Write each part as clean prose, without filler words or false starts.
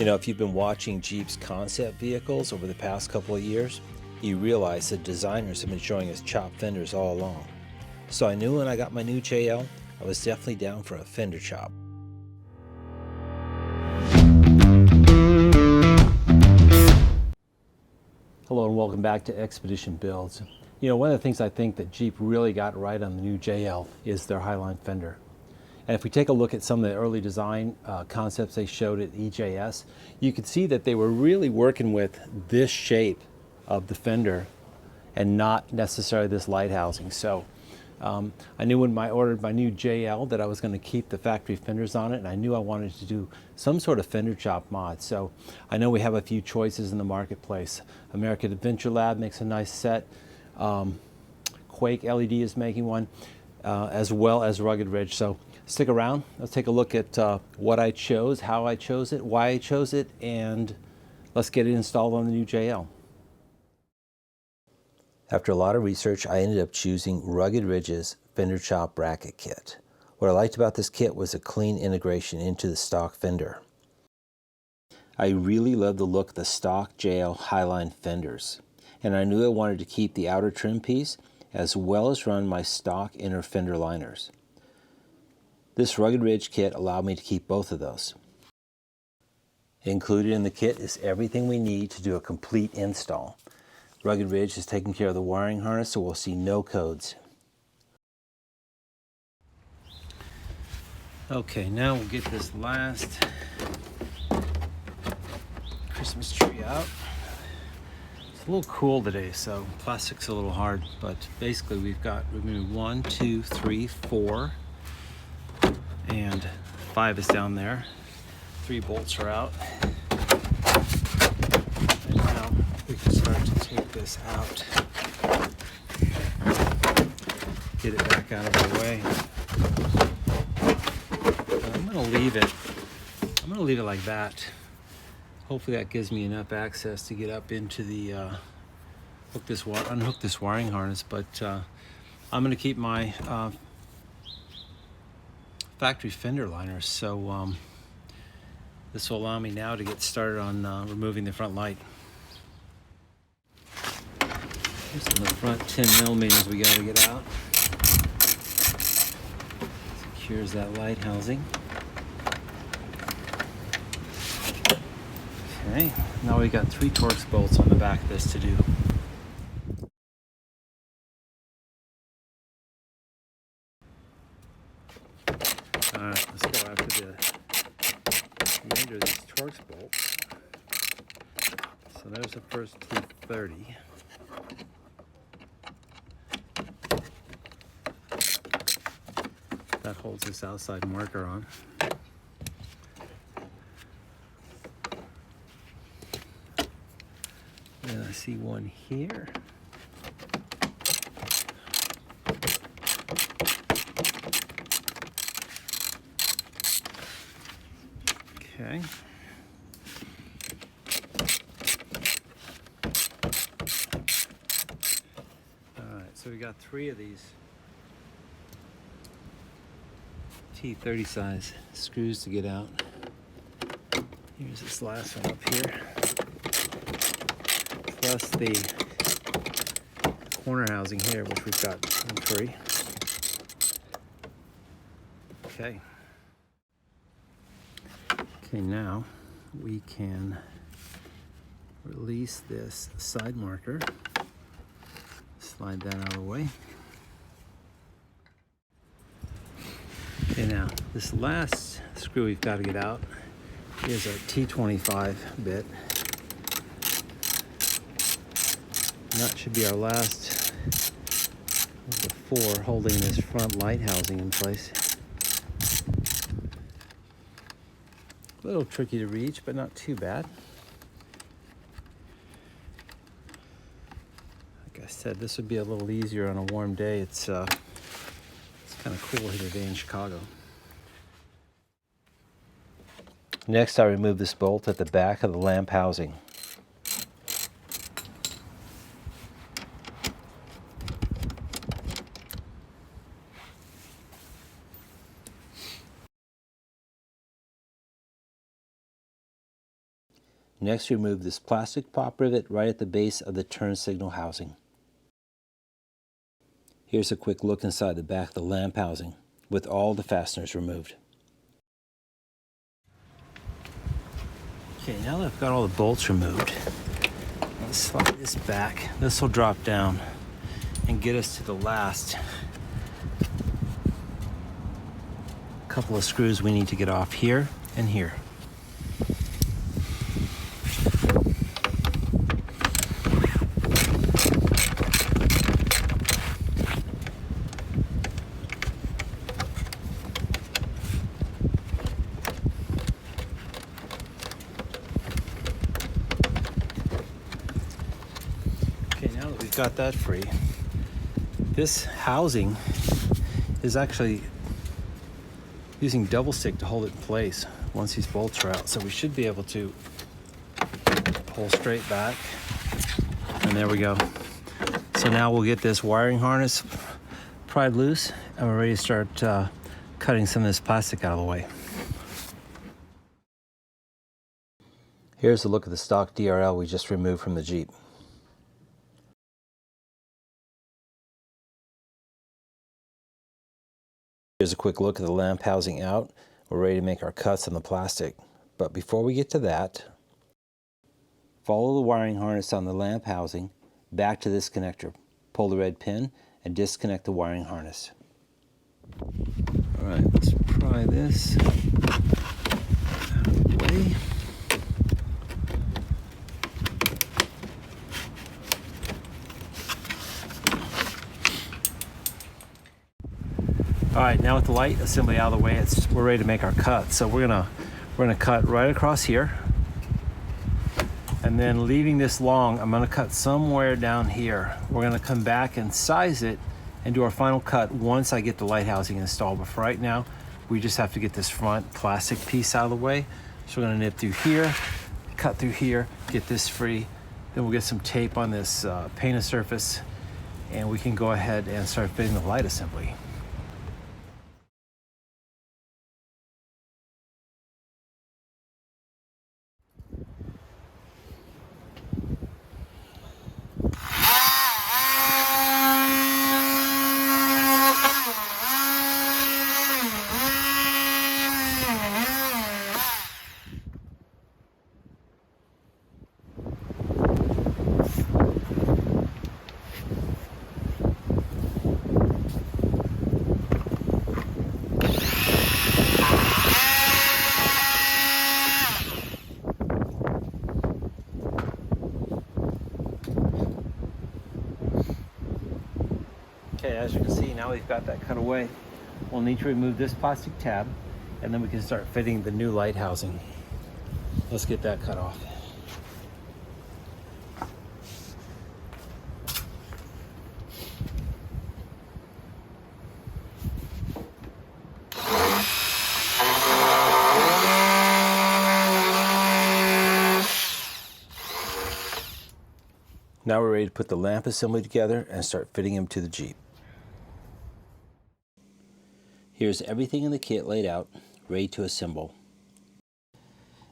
You know, if you've been watching Jeep's concept vehicles over the past couple of years, you realize that designers have been showing us chopped fenders all along. So I knew when I got my new JL, I was definitely down for a fender chop. Hello and welcome back to Expedition Builds. You know, one of the things I think that Jeep really got right on the new JL is their Highline fender. And if we take a look at some of the early design concepts they showed at EJS, you could see that they were really working with this shape of the fender and not necessarily this light housing. So I knew when I ordered my new JL that I was going to keep the factory fenders on it, and I knew I wanted to do some sort of fender chop mod. So I know we have a few choices in the marketplace. American Adventure Lab makes a nice set. Quake LED is making one, as well as Rugged Ridge. So stick around. Let's take a look at what I chose, how I chose it, why I chose it, and let's get it installed on the new JL. After a lot of research, I ended up choosing Rugged Ridge's Fender Chop Bracket Kit. What I liked about this kit was a clean integration into the stock fender. I really love the look of the stock JL Highline fenders, and I knew I wanted to keep the outer trim piece as well as run my stock inner fender liners. This Rugged Ridge kit allowed me to keep both of those. Included in the kit is everything we need to do a complete install. Rugged Ridge is taking care of the wiring harness, so we'll see no codes. Okay, now we'll get this last Christmas tree out. It's a little cool today, so plastic's a little hard, but basically we've removed 1, 2, 3, 4, and 5 is down there. 3 bolts are out. And now we can start to take this out. Get it back out of the way. I'm gonna leave it like that. Hopefully that gives me enough access to get up into the unhook this wiring harness, but I'm gonna keep my factory fender liners, so this will allow me now to get started on removing the front light. Here's some of the front 10 millimeters we got to get out. Secures that light housing. Okay, now we got 3 Torx bolts on the back of this to do. Alright, let's go after the remainder of these Torx bolts. So there's the first T30. That holds this outside marker on. And I see one here. Okay. All right, so we got 3 of these T30 size screws to get out. Here's this last one up here. Plus the corner housing here, which we've got free. Okay. Okay, now we can release this side marker. Slide that out of the way. Okay, now this last screw we've got to get out is a T25 bit. And that should be our last of the 4 holding this front light housing in place. A little tricky to reach, but not too bad. Like I said, this would be a little easier on a warm day. It's kind of cool here today in Chicago. Next, I remove this bolt at the back of the lamp housing. Next, remove this plastic pop rivet right at the base of the turn signal housing. Here's a quick look inside the back of the lamp housing with all the fasteners removed. Okay, now that I've got all the bolts removed, let's slide this back. This will drop down and get us to the last couple of screws we need to get off here and here. Got that free. This housing is actually using double stick to hold it in place once these bolts are out, so we should be able to pull straight back, and there we go. So now we'll get this wiring harness pried loose and we're ready to start cutting some of this plastic out of the way. Here's a look at the stock DRL we just removed from the Jeep. Here's a quick look at the lamp housing out. We're ready to make our cuts on the plastic. But before we get to that, follow the wiring harness on the lamp housing back to this connector. Pull the red pin and disconnect the wiring harness. All right, let's pry this out of the way. All right, now with the light assembly out of the way, we're ready to make our cut. So we're gonna cut right across here, and then leaving this long, I'm gonna cut somewhere down here. We're gonna come back and size it and do our final cut once I get the light housing installed. But for right now, we just have to get this front plastic piece out of the way. So we're gonna nip through here, cut through here, get this free. Then we'll get some tape on this painted surface, and we can go ahead and start fitting the light assembly. Okay, as you can see, now we've got that cut away. We'll need to remove this plastic tab, and then we can start fitting the new light housing. Let's get that cut off. Now we're ready to put the lamp assembly together and start fitting them to the Jeep. Here's everything in the kit laid out, ready to assemble.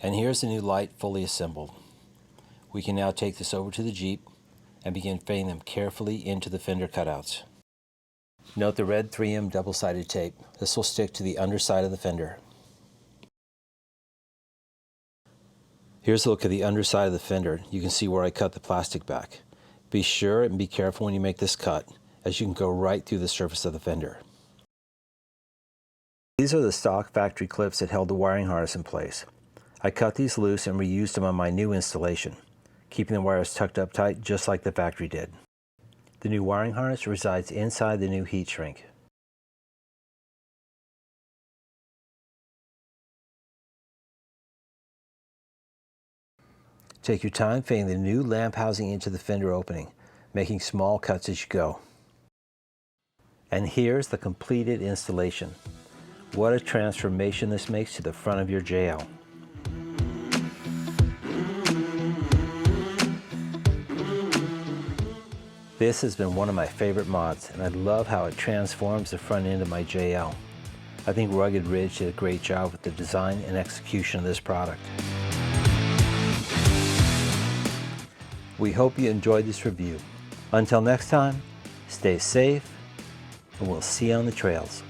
And here's the new light fully assembled. We can now take this over to the Jeep and begin fitting them carefully into the fender cutouts. Note the red 3M double-sided tape. This will stick to the underside of the fender. Here's a look at the underside of the fender. You can see where I cut the plastic back. Be sure and be careful when you make this cut, as you can go right through the surface of the fender. These are the stock factory clips that held the wiring harness in place. I cut these loose and reused them on my new installation, keeping the wires tucked up tight just like the factory did. The new wiring harness resides inside the new heat shrink. Take your time fitting the new lamp housing into the fender opening, making small cuts as you go. And here's the completed installation. What a transformation this makes to the front of your JL. This has been one of my favorite mods, and I love how it transforms the front end of my JL. I think Rugged Ridge did a great job with the design and execution of this product. We hope you enjoyed this review. Until next time, stay safe, and we'll see you on the trails.